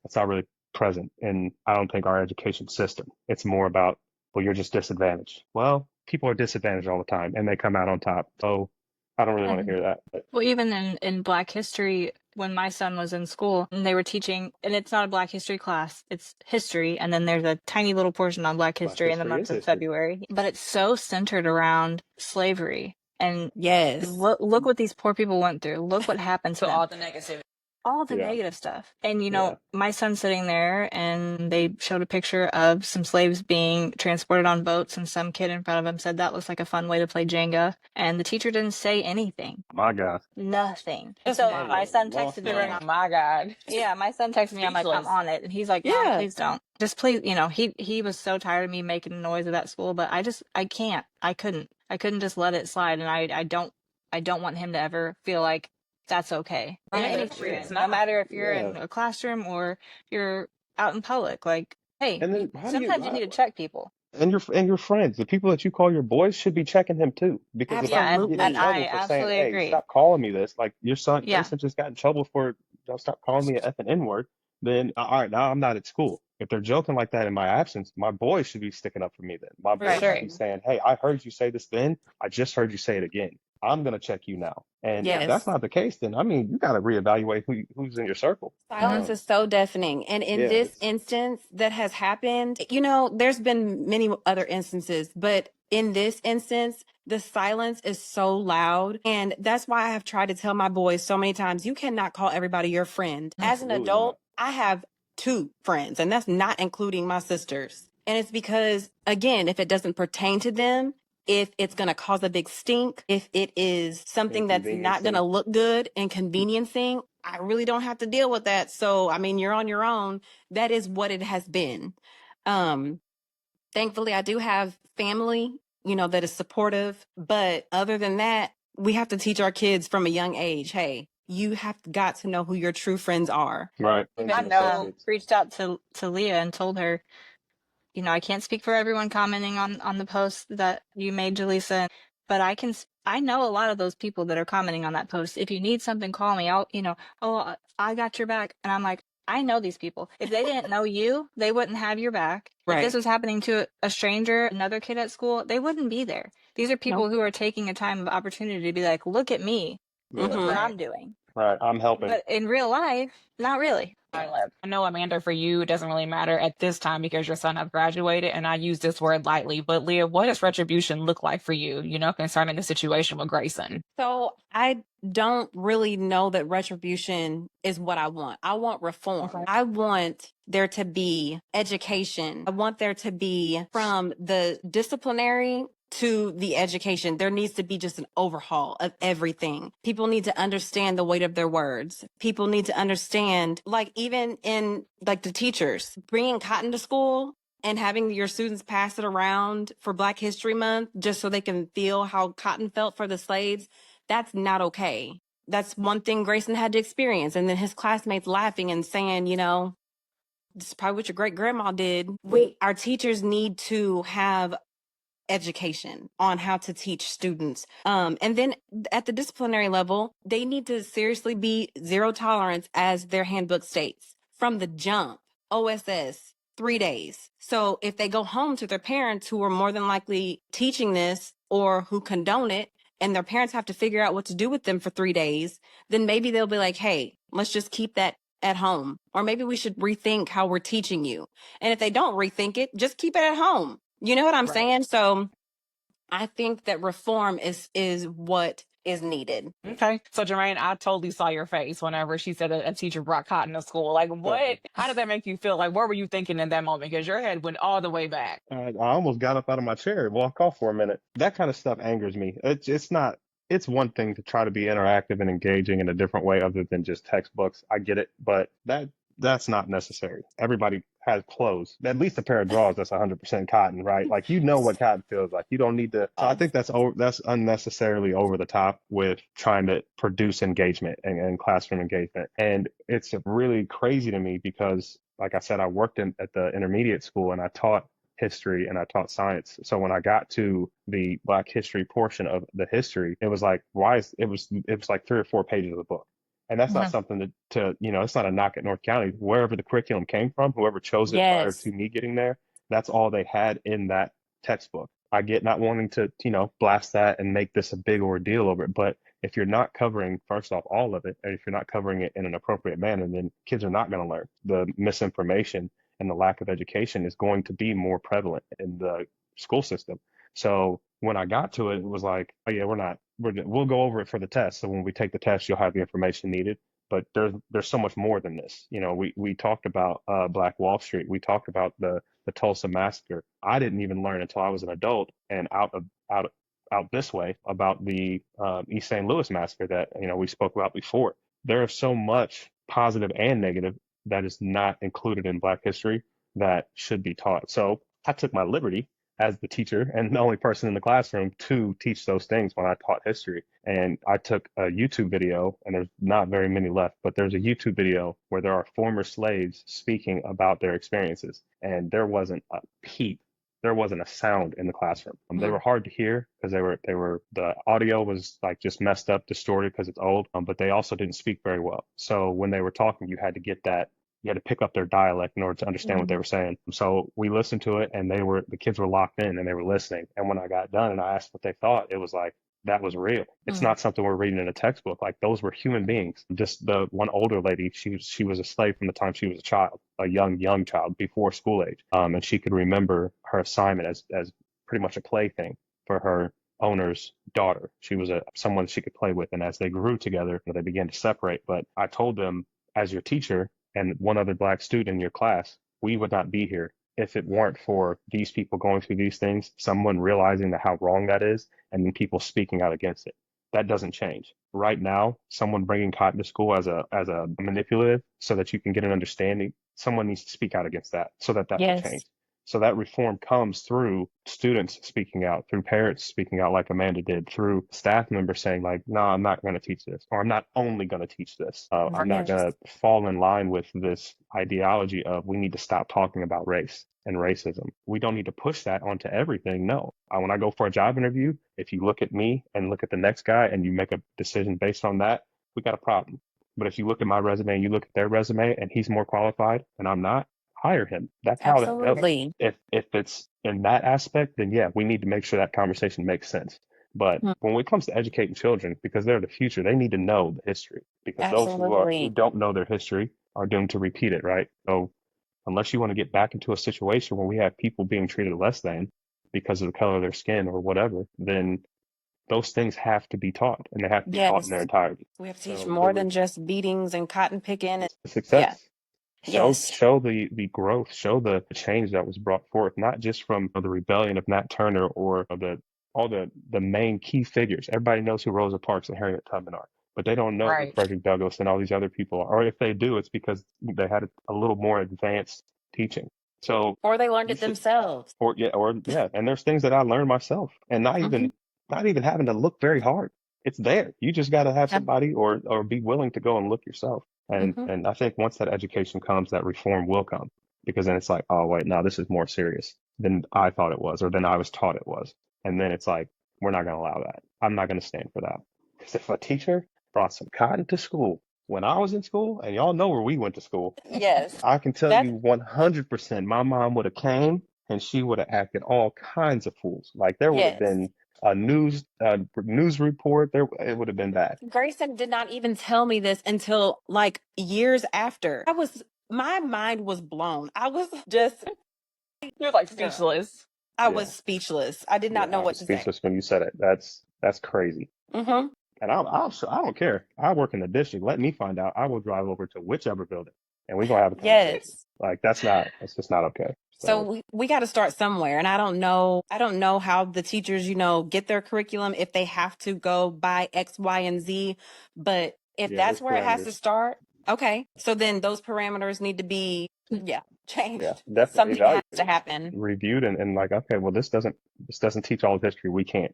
it's not really present in, I don't think, our education system. It's more about, well, you're just disadvantaged. Well, people are disadvantaged all the time and they come out on top. So I don't really want to hear that. But Well, even in Black History, when my son was in school and they were teaching, and it's not a Black History class, it's history, and then there's a tiny little portion on Black Black History in the history month is of history. February, but it's so centered around slavery. And Yes. look what these poor people went through. Look what happened to So them. all the negativity. All the Yeah. negative stuff. And, you Yeah. know, my son's sitting there and they showed a picture of some slaves being transported on boats, and some kid in front of him said that looks like a fun way to play Jenga. And the teacher didn't say anything. My God. Nothing. Just So wow. my son Lost texted me. my And mind. My God. yeah, my son texted me. I'm like, I'm Speechless. on it. And he's like, Mom, Yeah. please don't. Just please, you know, he was so tired of me making noise at that school, but I can't. I couldn't just let it slide. And I don't want him to ever feel like that's okay. In Right. any It's situation, no not. matter if you're Yeah. in a classroom or you're out in public, like, hey, And then how do you? sometimes you need to check people. And your friends, the people that you call your boys, should be checking him too. Because if I Absolutely. get in And I trouble for saying, absolutely "Hey, agree. stop calling me this," like your son Yeah. Grayson just got in trouble for, "Don't stop calling me an effing N-word," then all right, now I'm not at school. If they're joking like that in my absence, my boys should be sticking up for me then. My For boys sure. should be saying, "Hey, I heard you say this then. I just heard you say it again. I'm gonna check you now." And if that's Yes. not the case, then I mean, you got to reevaluate who's in your circle. Silence is so deafening. And in Yeah, this it's instance that has happened, you know, there's been many other instances, but in this instance, the silence is so loud. And that's why I have tried to tell my boys so many times, you cannot call everybody your friend. As an absolutely adult, not. I have 2 friends, and that's not including my sisters. And it's because, again, if it doesn't pertain to them, if it's going to cause a big stink, if it is something that's not going to Inconveniencing. look good, inconveniencing, I really don't have to deal with that. So, I mean, you're on your own. That is what it has been. Thankfully, I do have family, you know, that is supportive. But other than that, we have to teach our kids from a young age, hey, you have got to know who your true friends are. Right. Even Friends and associates. reached out to Leah and told her, you know, I can't speak for everyone commenting on the post that you made, Jaleesa, but I know a lot of those people that are commenting on that post. If you need something, call me. I'll, you know, oh, I got your back. And I'm like, I know these people. If they didn't know you, they wouldn't have your back. If this Right. was happening to a stranger, another kid at school, they wouldn't be there. These are people Nope. who are taking a time of opportunity to be like, look at me. Look at what Mhm. I'm doing. Right. I'm helping. But in real life, not really. I know, Amanda, for you, it doesn't really matter at this time because your son has graduated, and I use this word lightly. But Leah, what does retribution look like for you, you know, concerning the situation with Grayson? So I don't really know that retribution is what I want. I want reform. Okay. I want there to be education. I want there to be, from the disciplinary to the education, there needs to be just an overhaul of everything. People need to understand the weight of their words. People need to understand, like, even in like the teachers bringing cotton to school and having your students pass it around for Black History Month just so they can feel how cotton felt for the slaves. That's not okay. That's one thing Grayson had to experience. And then his classmates laughing and saying, you know, this is probably what your great grandma did. Our teachers need to have education on how to teach students. And then at the disciplinary level, they need to seriously be zero tolerance, as their handbook states. From the jump, OSS, 3 days. So if they go home to their parents who are more than likely teaching this or who condone it, and their parents have to figure out what to do with them for 3 days, then maybe they'll be like, hey, let's just keep that at home. Or maybe we should rethink how we're teaching you. And if they don't rethink it, just keep it at home. You know what I'm saying? So I think that reform is what is needed. Okay. So, Jermaine, I totally saw your face whenever she said a teacher brought cotton to school. Like, what? How did that make you feel? Like, what were you thinking in that moment? Because your head went all the way back. I almost got up out of my chair and walked off for a minute. That kind of stuff angers me. It's not. It's one thing to try to be interactive and engaging in a different way other than just textbooks. I get it, but that's not necessary. Everybody has clothes. At least a pair of drawers that's 100% cotton, right? Like you know what cotton feels like. You don't need to. So I think that's unnecessarily over the top with trying to produce engagement and classroom engagement. And it's really crazy to me because, like I said, I worked at the intermediate school and I taught history and I taught science. So when I got to the Black history portion of the history, it was like, it was like 3 or 4 pages of the book. And that's not something to, you know, it's not a knock at North County. Wherever the curriculum came from, whoever chose it prior Yes. to me getting there, that's all they had in that textbook. I get not wanting to, you know, blast that and make this a big ordeal over it, but if you're not covering, first off, all of it, and if you're not covering it in an appropriate manner, then kids are not going to learn. The misinformation and the lack of education is going to be more prevalent in the school system. So when I got to it, it was like, oh yeah, we'll go over it for the test. So when we take the test, you'll have the information needed. But there's so much more than this. We talked about Black Wall Street. We talked about the Tulsa massacre. I didn't even learn until I was an adult and out this way about the East St. Louis massacre that we spoke about before. There is so much positive and negative that is not included in Black history that should be taught. So I took my liberty as the teacher and the only person in the classroom to teach those things when I taught history. And I took a YouTube video, and there's not very many left, but there's a YouTube video where there are former slaves speaking about their experiences. And there wasn't a peep. There wasn't a sound in the classroom. They were hard to hear because the audio was like just messed up, distorted because it's old, but they also didn't speak very well. So when they were talking, you had to pick up their dialect in order to understand what they were saying. So we listened to it, and the kids were locked in and they were listening. And when I got done and I asked what they thought, it was like, that was real. It's not something we're reading in a textbook. Like, those were human beings. Just the one older lady, she was a slave from the time she was a child, a young child before school age. And she could remember her assignment as pretty much a plaything for her owner's daughter. She was someone she could play with. And as they grew together, they began to separate. But I told them, as your teacher and one other Black student in your class, we would not be here if it weren't for these people going through these things, someone realizing how wrong that is, and then people speaking out against it. That doesn't change. Right now, someone bringing cotton to school as a manipulative so that you can get an understanding, someone needs to speak out against that so that will change. So that reform comes through students speaking out, through parents speaking out like Amanda did, through staff members saying like, no, I'm not going to teach this, or I'm not only going to teach this. I'm not going to fall in line with this ideology of we need to stop talking about race and racism. We don't need to push that onto everything. No. When I go for a job interview, if you look at me and look at the next guy and you make a decision based on that, we got a problem. But if you look at my resume and you look at their resume and he's more qualified and I'm not, hire him. That's how Absolutely. if it's in that aspect, then yeah, we need to make sure that conversation makes sense. But when it comes to educating children, because they're the future, they need to know the history, because those who don't know their history are doomed to repeat it, right? So unless you want to get back into a situation where we have people being treated less than because of the color of their skin or whatever, then those things have to be taught, and they have to be taught in their entirety. We have to teach more than just beatings and cotton picking. Success. Yes. Show the growth, show the change that was brought forth, not just from the rebellion of Nat Turner or all the main key figures. Everybody knows who Rosa Parks and Harriet Tubman are, but they don't know who Frederick Douglass and all these other people are. Or if they do, it's because they had a little more advanced teaching. So, or they learned it themselves. And there's things that I learned myself, and not even having to look very hard. It's there. You just got to have somebody or be willing to go and look yourself. And I think once that education comes, that reform will come, because then it's like, oh wait, no, this is more serious than I thought it was, or than I was taught it was. And then it's like, we're not going to allow that. I'm not going to stand for that. Because if a teacher brought some cotton to school when I was in school, and y'all know where we went to school, I can tell you 100%, my mom would have came and she would have acted all kinds of fools. Like, there would have been a news report. It would have been bad. Grayson did not even tell me this until like years after. My mind was blown. I was just, you're like speechless. I was speechless. I did not know what to say. Speechless when you said it. That's crazy. And I don't care. I work in the district. Let me find out. I will drive over to whichever building, and we're gonna have a conversation. Like, that's just not okay. So we got to start somewhere. And I don't know how the teachers, get their curriculum, if they have to go by X, Y, and Z. But if that's where it has to start, okay. So then those parameters need to be, changed. Yeah, definitely. Something has to happen. Reviewed and like, okay, well, this doesn't teach all of history. We can't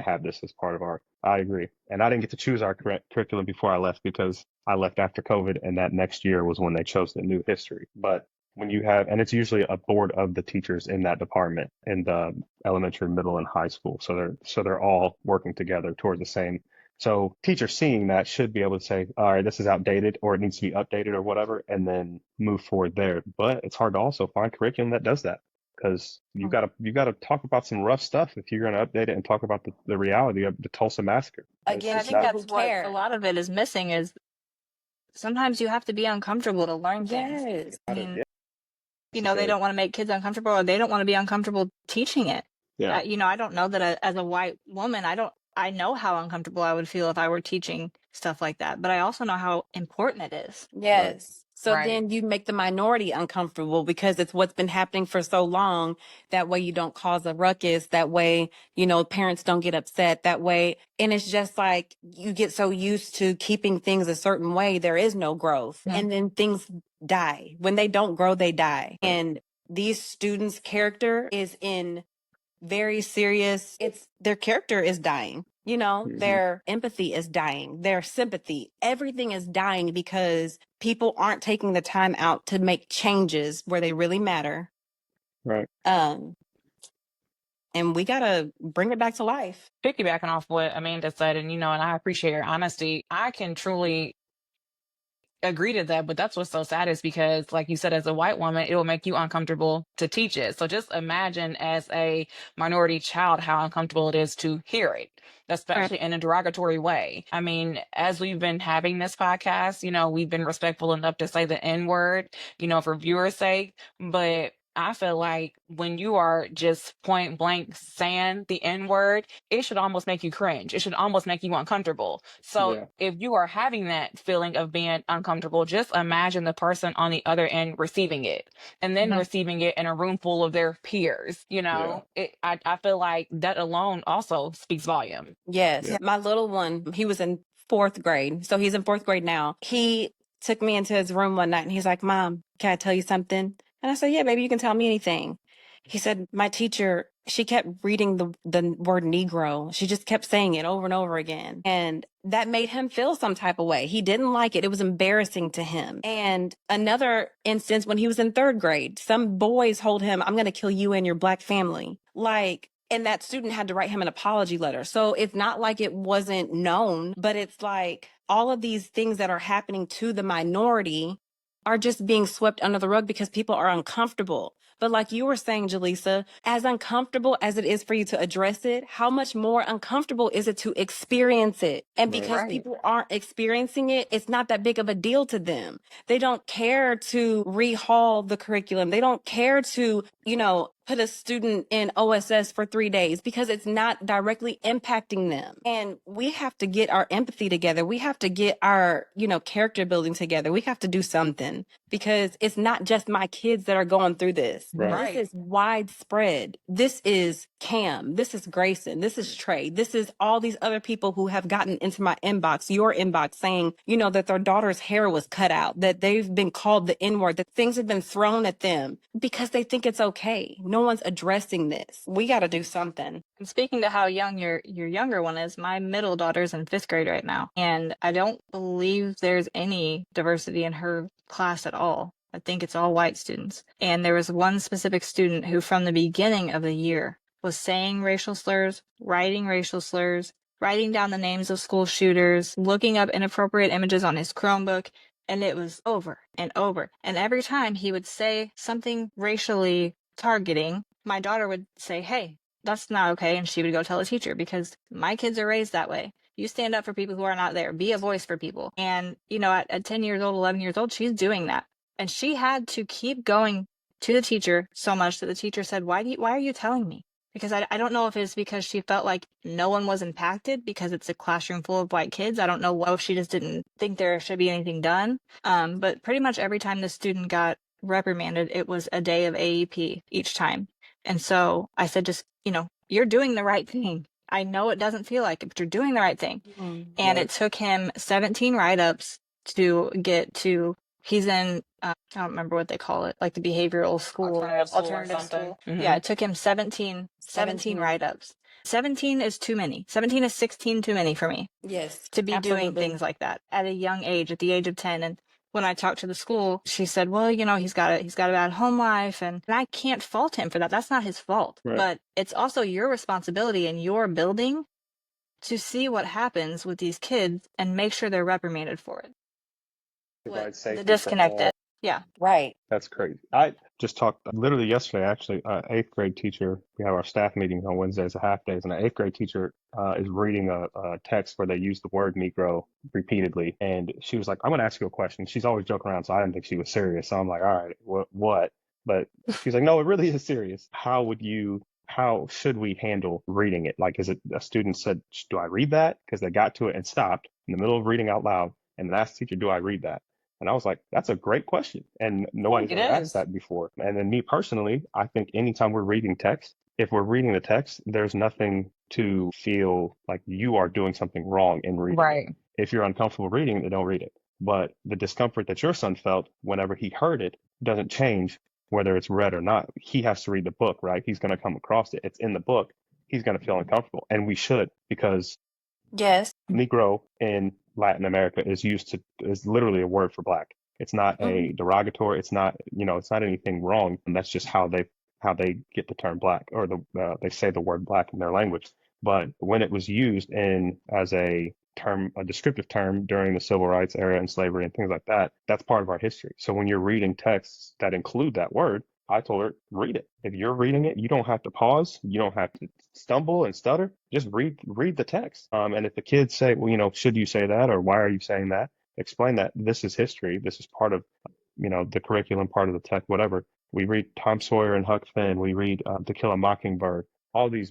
have this as part of I agree. And I didn't get to choose our curriculum before I left, because I left after COVID, and that next year was when they chose the new history. But when you have, and it's usually a board of the teachers in that department in the elementary, middle, and high school. So they're all working together toward the same. So teachers seeing that should be able to say, all right, this is outdated, or it needs to be updated or whatever, and then move forward there. But it's hard to also find curriculum that does that. because you gotta talk about some rough stuff if you're gonna update it and talk about the reality of the Tulsa massacre. Again, And I just think not. people that's who what care. a lot of it is missing is sometimes you have to be uncomfortable to learn things. Yes. I mean, they Necessary. don't want to make kids uncomfortable, or they don't want to be uncomfortable teaching it. Yeah. I don't know that as a white woman, I know how uncomfortable I would feel if I were teaching stuff like that, but I also know how important it is. Yes. So Right. then you make the minority uncomfortable because it's what's been happening for so long. That way you don't cause a ruckus. That way, parents don't get upset that way. And it's just like you get so used to keeping things a certain way. There is no growth. Mhm. And then things die. When they don't grow, they die. And these students' character is in very serious. Their character is dying. Their empathy is dying, their sympathy, everything is dying because people aren't taking the time out to make changes where they really matter. Right. And we gotta bring it back to life. Piggybacking off what Amanda said, and and I appreciate your honesty. I can truly agree to that, but that's what's so sad is because, like you said, as a white woman, it will make you uncomfortable to teach it. So just imagine as a minority child how uncomfortable it is to hear it, especially in a derogatory way. I mean, as we've been having this podcast, we've been respectful enough to say the N word, for viewers' sake, but I feel like when you are just point blank saying the N word, it should almost make you cringe. It should almost make you uncomfortable. So if you are having that feeling of being uncomfortable, just imagine the person on the other end receiving it and then receiving it in a room full of their peers. I feel like that alone also speaks volume. Yes. Yeah. My little one, he was in 4th grade. So he's in 4th grade now. He took me into his room one night and he's like, "Mom, can I tell you something?" And I said, "Yeah, baby, you can tell me anything." He said, "My teacher, she kept reading the word Negro. She just kept saying it over and over again." And that made him feel some type of way. He didn't like it. It was embarrassing to him. And another instance when he was in 3rd grade, some boys told him, "I'm going to kill you and your black family." And that student had to write him an apology letter. So it's not like it wasn't known, but it's like all of these things that are happening to the minority are just being swept under the rug because people are uncomfortable. But like you were saying, Jaleesa, as uncomfortable as it is for you to address it, how much more uncomfortable is it to experience it? And because Right. people aren't experiencing it, it's not that big of a deal to them. They don't care to rehaul the curriculum. They don't care to, put a student in OSS for 3 days because it's not directly impacting them. And we have to get our empathy together. We have to get our, character building together. We have to do something because it's not just my kids that are going through this. Right. This is widespread. This is Cam. This is Grayson. This is Trey. This is all these other people who have gotten into my inbox, your inbox, saying, that their daughter's hair was cut out, that they've been called the N-word, that things have been thrown at them because they think it's okay. No one's addressing this. We got to do something. And speaking to how young your younger one is, my middle daughter's in 5th grade right now, and I don't believe there's any diversity in her class at all. I think it's all white students. And there was one specific student who from the beginning of the year was saying racial slurs, writing down the names of school shooters, looking up inappropriate images on his Chromebook, and it was over and over. And every time he would say something racially targeting, my daughter would say, "Hey, that's not okay," and she would go tell the teacher because my kids are raised that way. You stand up for people who are not there. Be a voice for people. And, at 10 years old, 11 years old, she's doing that. And she had to keep going to the teacher so much that the teacher said, why are you telling me? Because I don't know if it's because she felt like no one was impacted because it's a classroom full of white kids. I don't know if she just didn't think there should be anything done. But pretty much every time the student got reprimanded, it was a day of AEP each time. And so I said, just, you're doing the right thing. I know it doesn't feel like it, but you're doing the right thing. And it took him 17 write-ups to get to, he's in, I don't remember what they call it, like the behavioral school. Alternative school. Mm-hmm. Yeah, it took him 17 write-ups. 17 is too many. 17 is 16 too many for me. Yes. To be absolutely. doing things like that at a young age, at the age of 10. And when I talked to the school, she said, well, he's got a bad home life, and I can't fault him for that. That's not his fault. Right. But it's also your responsibility in your building to see what happens with these kids and make sure they're reprimanded for it. Provide safety The disconnect for all. Yeah. Right. That's crazy. I just talked literally yesterday, actually, eighth grade teacher. We have our staff meetings on Wednesdays, a half days, and an eighth grade teacher is reading a text where they use the word Negro repeatedly. And she was like, I'm going to ask you a question. She's always joking around, so I didn't think she was serious. So I'm like, all right, what? But she's like, no, it really is serious. How should we handle reading it? Like, is it a student said, do I read that? Because they got to it and stopped in the middle of reading out loud and then asked the teacher, do I read that? And I was like, that's a great question. And nobody's It ever asked is. that before. And then me personally, I think anytime we're reading text, if we're reading the text, there's nothing to feel like you are doing something wrong in reading it. Right. If you're uncomfortable reading it, then don't read it. But the discomfort that your son felt whenever he heard it doesn't change whether it's read or not. He has to read the book, right? He's going to come across it. It's in the book. He's going to feel uncomfortable. And we should, because Yes. Negro in Latin America is literally a word for black. It's not Mhm. a derogatory. It's not, it's not anything wrong. And that's just how they get the term black, or they say the word black in their language. But when it was used in as a descriptive term during the civil rights era and slavery and things like that, that's part of our history. So when you're reading texts that include that word, I told her, read it. If you're reading it, you don't have to pause. You don't have to stumble and stutter. Just read the text. And if the kids say, well, should you say that, or why are you saying that? Explain that this is history. This is part of, the curriculum, part of the tech, whatever. We read Tom Sawyer and Huck Finn. We read To Kill a Mockingbird. All these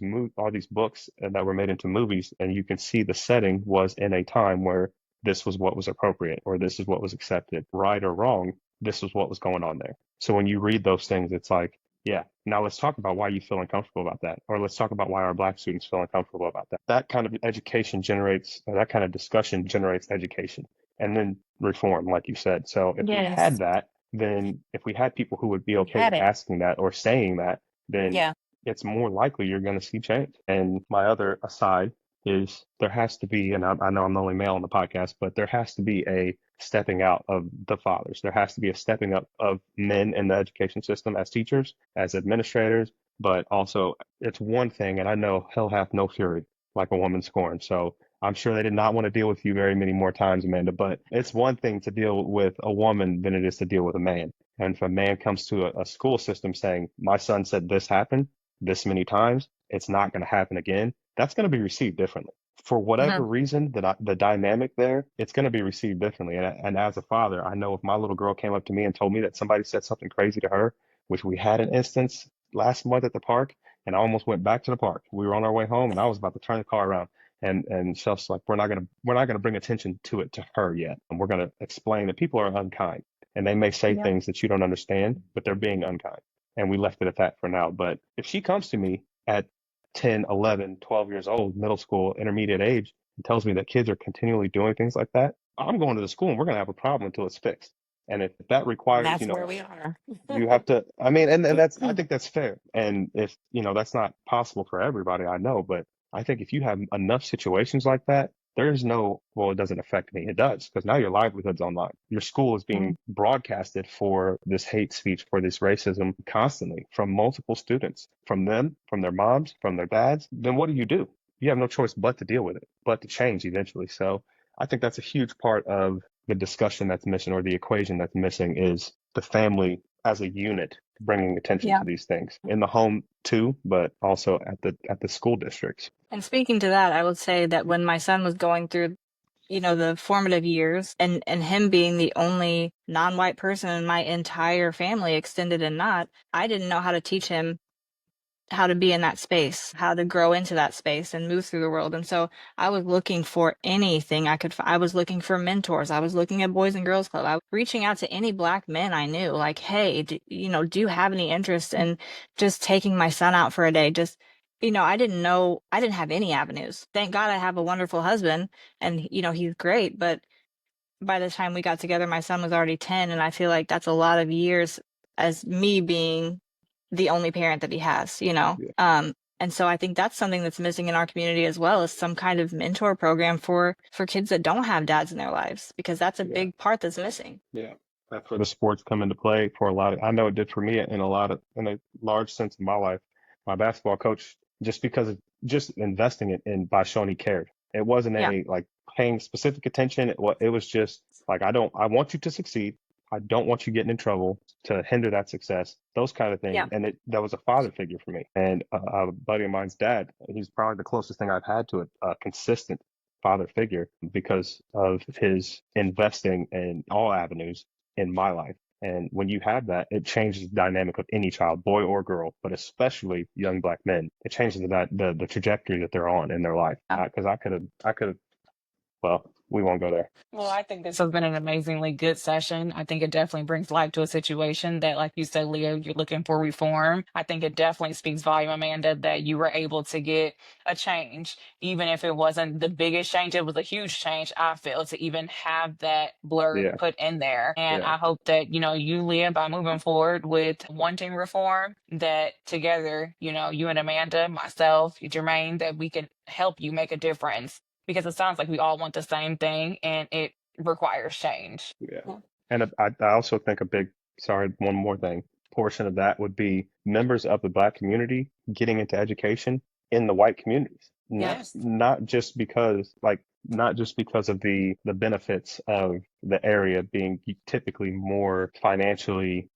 books that were made into movies, and you can see the setting was in a time where this was what was appropriate, or this is what was accepted, right or wrong. This was what was going on there. So when you read those things, it's like, yeah, now let's talk about why you feel uncomfortable about that. Or let's talk about why our black students feel uncomfortable about that. That kind of that kind of discussion generates education and then reform, like you said. So if we had Yes. that, then if we had people who would be We okay had with it. asking that or saying that, then Yeah. it's more likely you're going to see change. And my other aside is there has to be, and I know I'm the only male on the podcast, but there has to be a stepping out of the fathers. There has to be a stepping up of men in the education system as teachers, as administrators, but also it's one thing, and I know hell hath no fury like a woman scorned. So I'm sure they did not want to deal with you very many more times, Amanda, but it's one thing to deal with a woman than it is to deal with a man. And if a man comes to a school system saying, my son said this happened this many times, it's not going to happen again, that's going to be received differently. For whatever Mhm. reason, the dynamic there, it's going to be received differently. And as a father, I know if my little girl came up to me and told me that somebody said something crazy to her, which we had an instance last month at the park, and I almost went back to the park. We were on our way home, and I was about to turn the car around. And Chef's like, we're not gonna bring attention to it to her yet. And we're gonna explain that people are unkind, and they may say Yeah. things that you don't understand, but they're being unkind. And we left it at that for now. But if she comes to me at 10, 11, 12 years old, middle school, intermediate age, and tells me that kids are continually doing things like that, I'm going to the school and we're going to have a problem until it's fixed. And if that And requires, that's where we are. you have to, I mean, and I think that's fair. And if, that's not possible for everybody, I know, but I think if you have enough situations like that, there's no, well, it doesn't affect me. It does, because now your livelihood's online. Your school is being Mhm. broadcasted for this hate speech, for this racism constantly from multiple students, from them, from their moms, from their dads. Then what do? You have no choice but to deal with it, but to change eventually. So I think that's a huge part of the discussion that's missing, or the equation that's missing, is the family as a unit bringing attention Yeah. to these things in the home too, but also at the school districts. And speaking to that, I would say that when my son was going through, the formative years, and him being the only non-white person in my entire family, extended and not, I didn't know how to teach him how to be in that space, how to grow into that space and move through the world. And so I was looking for anything I could. I was looking for mentors. I was looking at Boys and Girls Club. I was reaching out to any black men I knew, like, hey, do you have any interest in just taking my son out for a day? Just, I didn't know, I didn't have any avenues. Thank God I have a wonderful husband, and, he's great. But by the time we got together, my son was already 10. And I feel like that's a lot of years as me being the only parent that he has. Yeah. And so I think that's something that's missing in our community as well, is some kind of mentor program for kids that don't have dads in their lives, because that's a Yeah. big part that's missing. Yeah. That's where the sports come into play for a lot of, I know it did for me in a large sense of my life. My basketball coach, just because of just investing it in by showing he cared. It wasn't Yeah. like paying specific attention. It was just like, I want you to succeed. I don't want you getting in trouble to hinder that success, those kind of things. Yeah. And that was a father figure for me. And a buddy of mine's dad, he's probably the closest thing I've had to a consistent father figure because of his investing in all avenues in my life. And when you have that, it changes the dynamic of any child, boy or girl, but especially young black men. It changes the trajectory that they're on in their life. Because I could have, well, we won't go there. Well, I think this has been an amazingly good session. I think it definitely brings life to a situation that, like you said, Leah, you're looking for reform. I think it definitely speaks volume, Amanda, that you were able to get a change, even if it wasn't the biggest change. It was a huge change, I feel, to even have that blurb Yeah. put in there. And Yeah. I hope that, you, Leah, by moving forward with wanting reform, that together, you and Amanda, myself, Jermaine, that we can help you make a difference, because it sounds like we all want the same thing and it requires change. Yeah. And I also think one more thing, portion of that would be members of the black community getting into education in the white communities. Yes. Not just because of the benefits of the area being typically more financially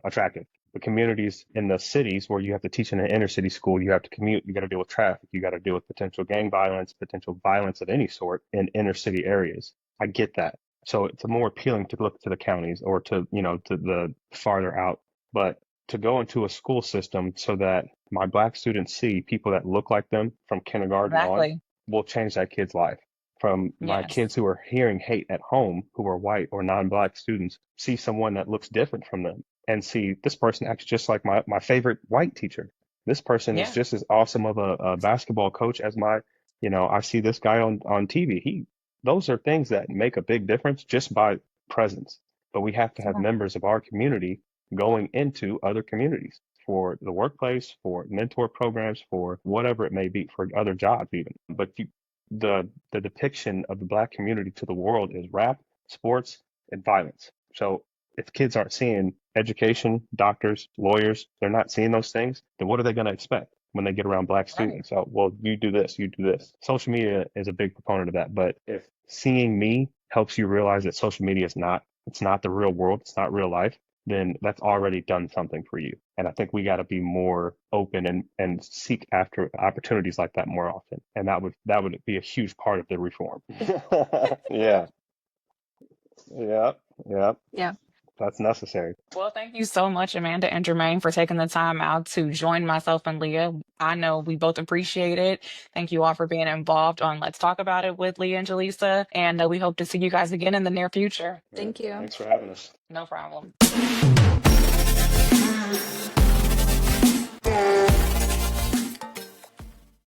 attractive. The communities in the cities where you have to teach in an inner city school, you have to commute, you got to deal with traffic, you got to deal with potential gang violence, potential violence of any sort in inner city areas. I get that. So it's more appealing to look to the counties or to the farther out. But to go into a school system so that my black students see people that look like them from kindergarten on Exactly. will change that kid's life. From my Yes. kids who are hearing hate at home, who are white or non-black students, see someone that looks different from them and see this person acts just like my favorite white teacher. This person is Yeah. just as awesome of a basketball coach as I see this guy on TV. Those are things that make a big difference just by presence. But we have to have members of our community going into other communities for the workplace, for mentor programs, for whatever it may be, for other jobs even. But the depiction of the black community to the world is rap, sports, and violence. So if kids aren't seeing education, doctors, lawyers, they're not seeing those things, then what are they going to expect when they get around black students? So, well, you do this, you do this. Social media is a big proponent of that. But if seeing me helps you realize that social media it's not the real world, it's not real life, then that's already done something for you. And I think we got to be more open and seek after opportunities like that more often. And that would be a huge part of the reform. Yeah. Yep. Yep. Yeah. That's necessary. Well, thank you so much, Amanda and Jermaine, for taking the time out to join myself and Leah. I know we both appreciate it. Thank you all for being involved on Let's Talk About It with Leah and Jaleesa. And we hope to see you guys again in the near future. Thank you. Thanks for having us. No problem.